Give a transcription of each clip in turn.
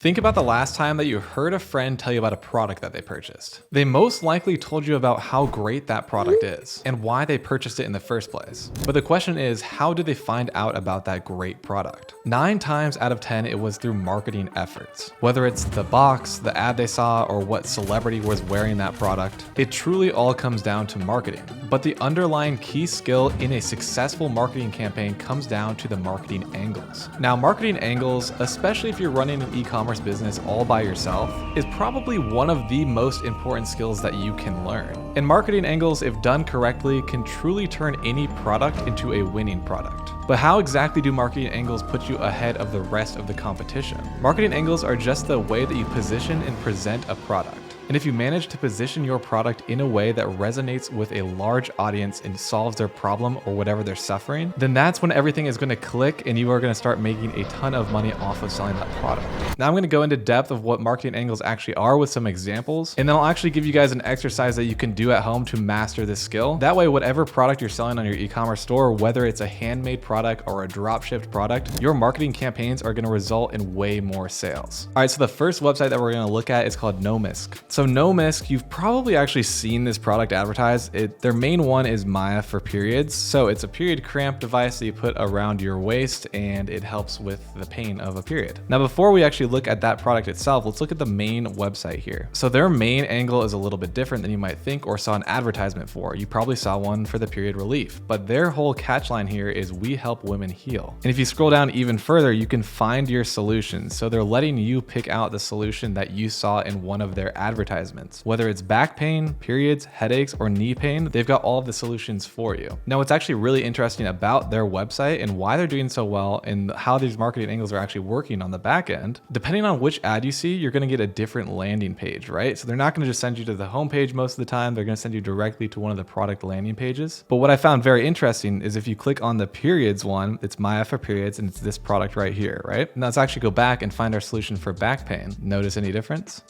Think about the last time that you heard a friend tell you about a product that they purchased. They most likely told you about how great that product is and why they purchased it in the first place. But the question is, how did they find out about that great product? 9 times out of 10, it was through marketing efforts. Whether it's the box, the ad they saw, or what celebrity was wearing that product, it truly all comes down to marketing. But the underlying key skill in a successful marketing campaign comes down to the marketing angles. Now, marketing angles, especially if you're running an e-commerce business all by yourself, is probably one of the most important skills that you can learn. And marketing angles, if done correctly, can truly turn any product into a winning product. But how exactly do marketing angles put you ahead of the rest of the competition? Marketing angles are just the way that you position and present a product. And if you manage to position your product in a way that resonates with a large audience and solves their problem or whatever they're suffering, then that's when everything is going to click and you are going to start making a ton of money off of selling that product. Now I'm going to go into depth of what marketing angles actually are with some examples, and then I'll actually give you guys an exercise that you can do at home to master this skill. That way, whatever product you're selling on your e-commerce store, whether it's a handmade product or a drop-shipped product, your marketing campaigns are going to result in way more sales. All right, so the first website that we're going to look at is called Nomisk. So Nomisk, you've probably actually seen this product advertised. Their main one is Maya for periods. So it's a period cramp device that you put around your waist and it helps with the pain of a period. Now, before we actually look at that product itself, let's look at the main website here. So their main angle is a little bit different than you might think or saw an advertisement for. You probably saw one for the period relief, but their whole catch line here is we help women heal. And if you scroll down even further, you can find your solutions. So they're letting you pick out the solution that you saw in one of their advertisements. Whether it's back pain, periods, headaches, or knee pain, they've got all of the solutions for you. Now, what's actually really interesting about their website and why they're doing so well and how these marketing angles are actually working on the back end, depending on which ad you see, you're going to get a different landing page, right? So they're not going to just send you to the homepage most of the time. They're going to send you directly to one of the product landing pages. But what I found very interesting is if you click on the periods one, it's Maya for periods, and it's this product right here, right? Now let's actually go back and find our solution for back pain. Notice any difference?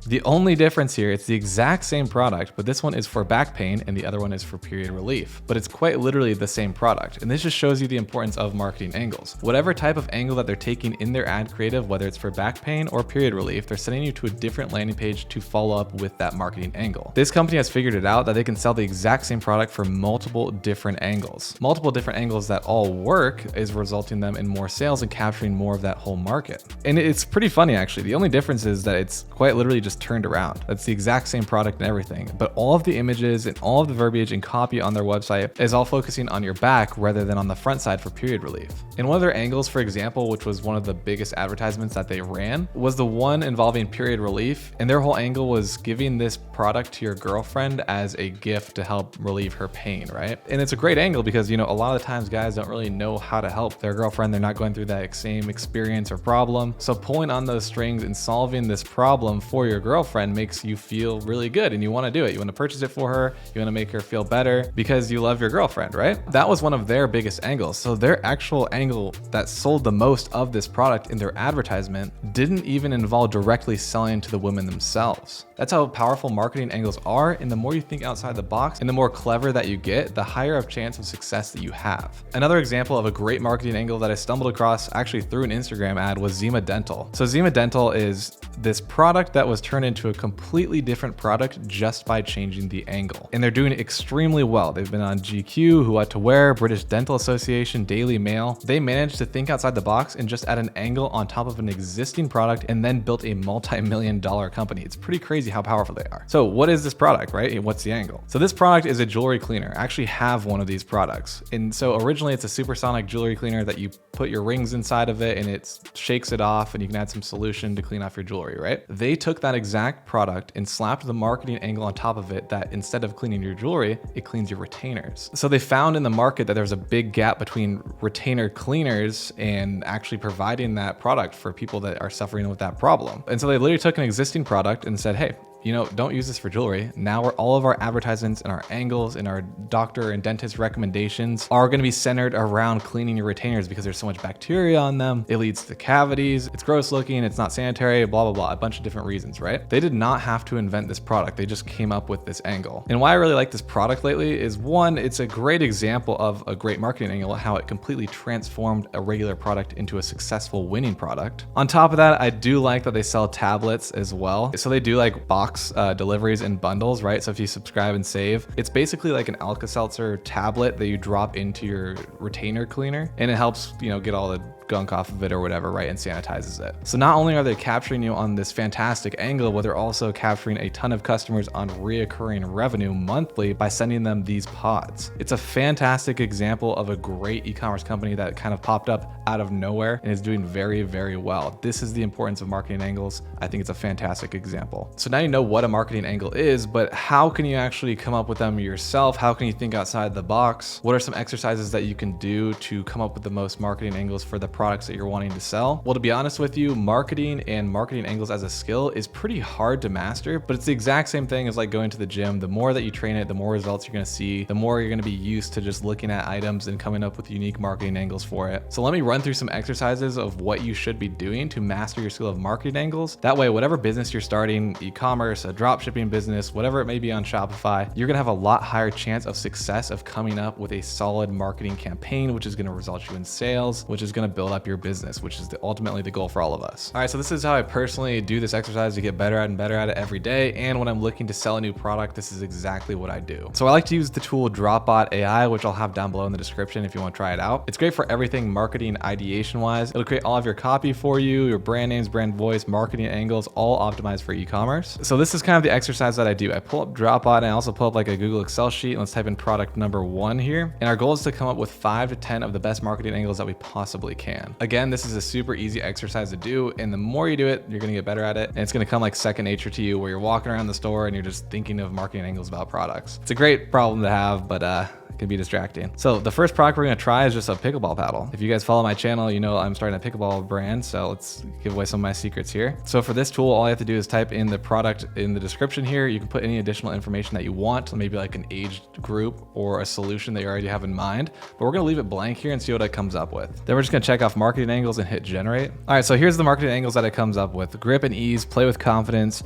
The only difference here, it's the exact same product, but this one is for back pain and the other one is for period relief. But it's quite literally the same product. And this just shows you the importance of marketing angles. Whatever type of angle that they're taking in their ad creative, whether it's for back pain or period relief, they're sending you to a different landing page to follow up with that marketing angle. This company has figured it out that they can sell the exact same product for multiple different angles. Multiple different angles that all work is resulting them in more sales and capturing more of that whole market. And it's pretty funny actually. The only difference is that it's quite literally just turned around. That's the exact same product and everything, but all of the images and all of the verbiage and copy on their website is all focusing on your back rather than on the front side for period relief. And one of their angles, for example, which was one of the biggest advertisements that they ran, was the one involving period relief. And their whole angle was giving this product to your girlfriend as a gift to help relieve her pain, right? And it's a great angle because, you know, a lot of the times guys don't really know how to help their girlfriend. They're not going through that same experience or problem. So pulling on those strings and solving this problem for your girlfriend makes you feel really good and you want to do it. You want to purchase it for her. You want to make her feel better because you love your girlfriend, right? That was one of their biggest angles. So their actual angle that sold the most of this product in their advertisement didn't even involve directly selling to the women themselves. That's how powerful marketing angles are. And the more you think outside the box and the more clever that you get, the higher of chance of success that you have. Another example of a great marketing angle that I stumbled across actually through an Instagram ad was ZEMA Dental. So ZEMA Dental is this product that was turned into a completely different product just by changing the angle. And they're doing extremely well. They've been on GQ, Who What to Wear, British Dental Association, Daily Mail. They managed to think outside the box and just add an angle on top of an existing product and then built a multi-million-dollar company. It's pretty crazy how powerful they are. So what is this product, right? And what's the angle? So this product is a jewelry cleaner. I actually have one of these products. And so originally it's a supersonic jewelry cleaner that you put your rings inside of it and it shakes it off and you can add some solution to clean off your jewelry, right? They took that exact product and slapped the marketing angle on top of it that instead of cleaning your jewelry, it cleans your retainers. So they found in the market that there was a big gap between retainer cleaners and actually providing that product for people that are suffering with that problem. And so they literally took an existing product and said, hey, don't use this for jewelry. Now all of our advertisements and our angles and our doctor and dentist recommendations are going to be centered around cleaning your retainers because there's so much bacteria on them. It leads to cavities. It's gross looking. It's not sanitary, blah, blah, blah, a bunch of different reasons, right? They did not have to invent this product. They just came up with this angle. And why I really like this product lately is, one, it's a great example of a great marketing angle, how it completely transformed a regular product into a successful winning product. On top of that, I do like that they sell tablets as well. So they do like box deliveries in bundles, right? So if you subscribe and save, it's basically like an Alka-Seltzer tablet that you drop into your retainer cleaner, and it helps, get all the gunk off of it or whatever, right, and sanitizes it. So not only are they capturing you on this fantastic angle, but they're also capturing a ton of customers on reoccurring revenue monthly by sending them these pods. It's a fantastic example of a great e-commerce company that kind of popped up out of nowhere and is doing very, very well. This is the importance of marketing angles. I think it's a fantastic example. So now you know what a marketing angle is, but how can you actually come up with them yourself? How can you think outside the box? What are some exercises that you can do to come up with the most marketing angles for the products that you're wanting to sell? Well, to be honest with you, marketing and marketing angles as a skill is pretty hard to master, but it's the exact same thing as like going to the gym. The more that you train it, the more results you're going to see, the more you're going to be used to just looking at items and coming up with unique marketing angles for it. So let me run through some exercises of what you should be doing to master your skill of marketing angles. That way, whatever business you're starting, e-commerce, a dropshipping business, whatever it may be on Shopify, you're going to have a lot higher chance of success of coming up with a solid marketing campaign, which is going to result you in sales, which is going to build up your business, which is ultimately the goal for all of us. All right, so this is how I personally do this exercise to get better at and better at it every day. And when I'm looking to sell a new product, this is exactly what I do. So I like to use the tool Dropbotai, which I'll have down below in the description if you want to try it out. It's great for everything marketing ideation wise. It'll create all of your copy for you, your brand names, brand voice, marketing angles, all optimized for e-commerce. So this is kind of the exercise that I do. I pull up Dropbot and I also pull up like a Google Excel sheet. And let's type in product number 1 here. And our goal is to come up with 5 to 10 of the best marketing angles that we possibly can. Again, this is a super easy exercise to do, and the more you do it, you're gonna get better at it, and it's gonna come like second nature to you, where you're walking around the store and you're just thinking of marketing angles about products. It's a great problem to have, but it can be distracting. So the first product we're gonna try is just a pickleball paddle. If you guys follow my channel, you know I'm starting a pickleball brand, so let's give away some of my secrets here. So for this tool, all you have to do is type in the product in the description here. You can put any additional information that you want, maybe like an age group or a solution that you already have in mind, but we're gonna leave it blank here and see what it comes up with. Then we're just gonna check off marketing angles and hit generate. All right, so here's the marketing angles that it comes up with: grip and ease, play with confidence,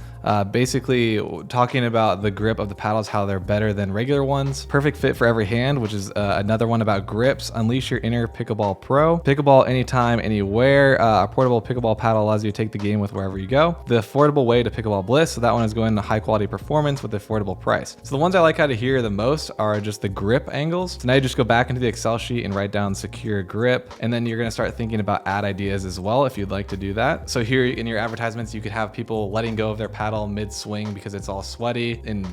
basically talking about the grip of the paddles, how they're better than regular ones, perfect fit for every hand, which is another one about grips, unleash your inner pickleball pro, pickleball anytime, anywhere, a portable pickleball paddle allows you to take the game with wherever you go, the affordable way to pickleball bliss, so that one is going to high quality performance with affordable price. So the ones I like out of here the most are just the grip angles. So now you just go back into the Excel sheet and write down secure grip, and then you're gonna start thinking about ad ideas as well if you'd like to do that. So here in your advertisements, you could have people letting go of their paddle mid-swing because it's all sweaty, and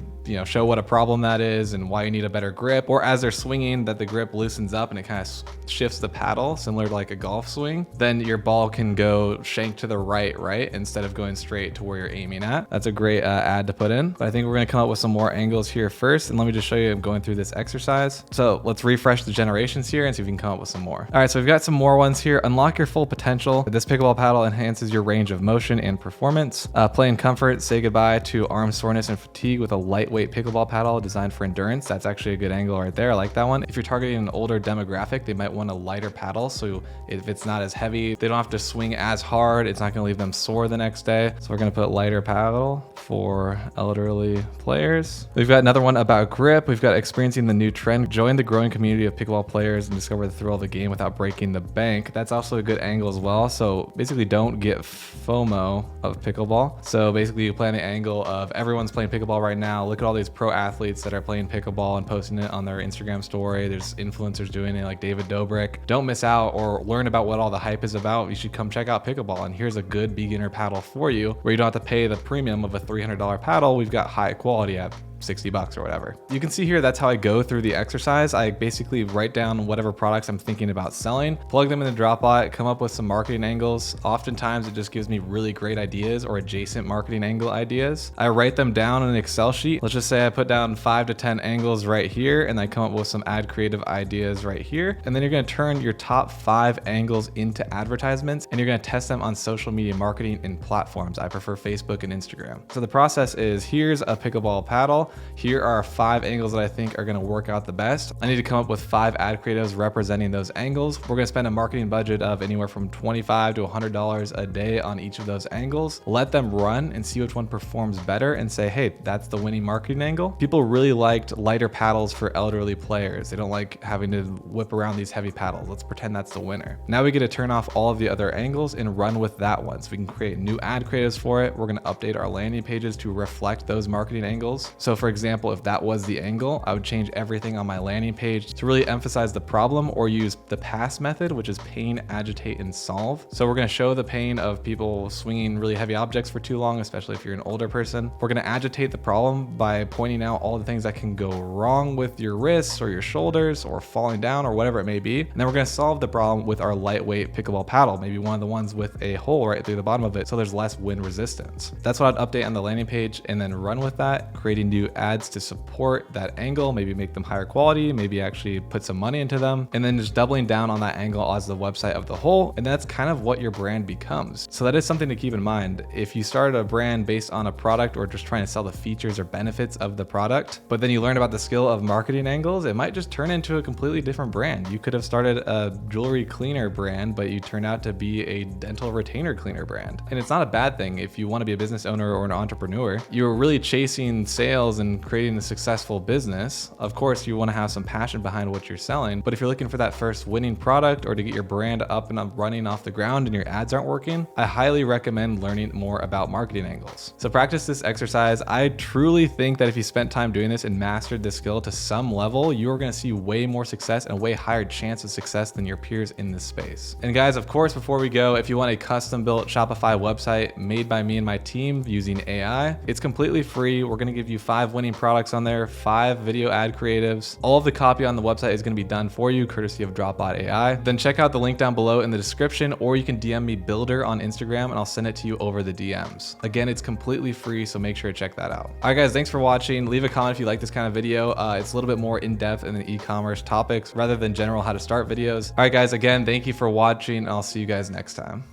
show what a problem that is and why you need a better grip, or as they're swinging that the grip loosens up and it kind of shifts the paddle similar to like a golf swing. Then your ball can go shank to the right instead of going straight to where you're aiming at. That's a great ad to put in, but I think we're gonna come up with some more angles here first, and let me just show you I'm going through this exercise. So let's refresh the generations here and see if we can come up with some more. All right, so we've got some more ones here. Unlock your full potential. This pickleball paddle enhances your range of motion and performance. Play in comfort, say goodbye to arm soreness and fatigue with a lightweight pickleball paddle designed for endurance. That's actually a good angle right there. I like that one. If you're targeting an older demographic, they might want a lighter paddle, so if it's not as heavy, they don't have to swing as hard. It's not gonna leave them sore the next day. So we're gonna put lighter paddle for elderly players. We've got another one about grip. We've got experiencing the new trend. Join the growing community of pickleball players and discover the thrill of the game without breaking the bank. That's also a good angle as well. So basically don't get FOMO of pickleball. So basically you plan the angle of everyone's playing pickleball right now. Look at all these pro athletes that are playing pickleball and posting it on their Instagram story. There's influencers doing it like David Dobrik. Don't miss out or learn about what all the hype is about. You should come check out pickleball, and here's a good beginner paddle for you where you don't have to pay the premium of a $300 paddle. We've got high quality at 60 bucks or whatever. You can see here, that's how I go through the exercise. I basically write down whatever products I'm thinking about selling, plug them in the Dropbot, come up with some marketing angles. Oftentimes it just gives me really great ideas or adjacent marketing angle ideas. I write them down in an Excel sheet. Let's just say I put down 5 to 10 angles right here, and I come up with some ad creative ideas right here. And then you're gonna turn your top 5 angles into advertisements, and you're gonna test them on social media marketing in platforms. I prefer Facebook and Instagram. So the process is, here's a pickleball paddle. Here are 5 angles that I think are gonna work out the best. I need to come up with 5 ad creatives representing those angles. We're gonna spend a marketing budget of anywhere from $25 to $100 a day on each of those angles. Let them run and see which one performs better and say, hey, that's the winning marketing angle. People really liked lighter paddles for elderly players. They don't like having to whip around these heavy paddles. Let's pretend that's the winner. Now we get to turn off all of the other angles and run with that one. So we can create new ad creatives for it. We're gonna update our landing pages to reflect those marketing angles. So for example, if that was the angle, I would change everything on my landing page to really emphasize the problem, or use the PASS method, which is pain, agitate, and solve. So we're gonna show the pain of people swinging really heavy objects for too long, especially if you're an older person. We're gonna agitate the problem by pointing out all the things that can go wrong with your wrists or your shoulders or falling down or whatever it may be. And then we're gonna solve the problem with our lightweight pickleball paddle, maybe one of the ones with a hole right through the bottom of it, so there's less wind resistance. That's what I'd update on the landing page and then run with that, creating new ads to support that angle, maybe make them higher quality, maybe actually put some money into them, and then just doubling down on that angle as the website of the whole. And that's kind of what your brand becomes. So that is something to keep in mind. If you started a brand based on a product or just trying to sell the features or benefits of the product, but then you learn about the skill of marketing angles, it might just turn into a completely different brand. You could have started a jewelry cleaner brand, but you turned out to be a dental retainer cleaner brand. And it's not a bad thing if you want to be a business owner or an entrepreneur. You're really chasing sales and creating a successful business. Of course, you want to have some passion behind what you're selling, but if you're looking for that first winning product or to get your brand up and running off the ground and your ads aren't working, I highly recommend learning more about marketing angles. So practice this exercise. I truly think that if you spent time doing this and mastered this skill to some level, you're going to see way more success and a way higher chance of success than your peers in this space. And guys, of course, before we go, if you want a custom built Shopify website made by me and my team using AI, it's completely free. We're going to give you 5 winning products on there, 5 video ad creatives. All of the copy on the website is going to be done for you, courtesy of Dropbotai. Then check out the link down below in the description, or you can DM me Builder on Instagram and I'll send it to you over the DMs. Again, it's completely free, so make sure to check that out. All right, guys, thanks for watching. Leave a comment if you like this kind of video. It's a little bit more in-depth in the e-commerce topics rather than general how to start videos. All right, guys, again, thank you for watching, and I'll see you guys next time.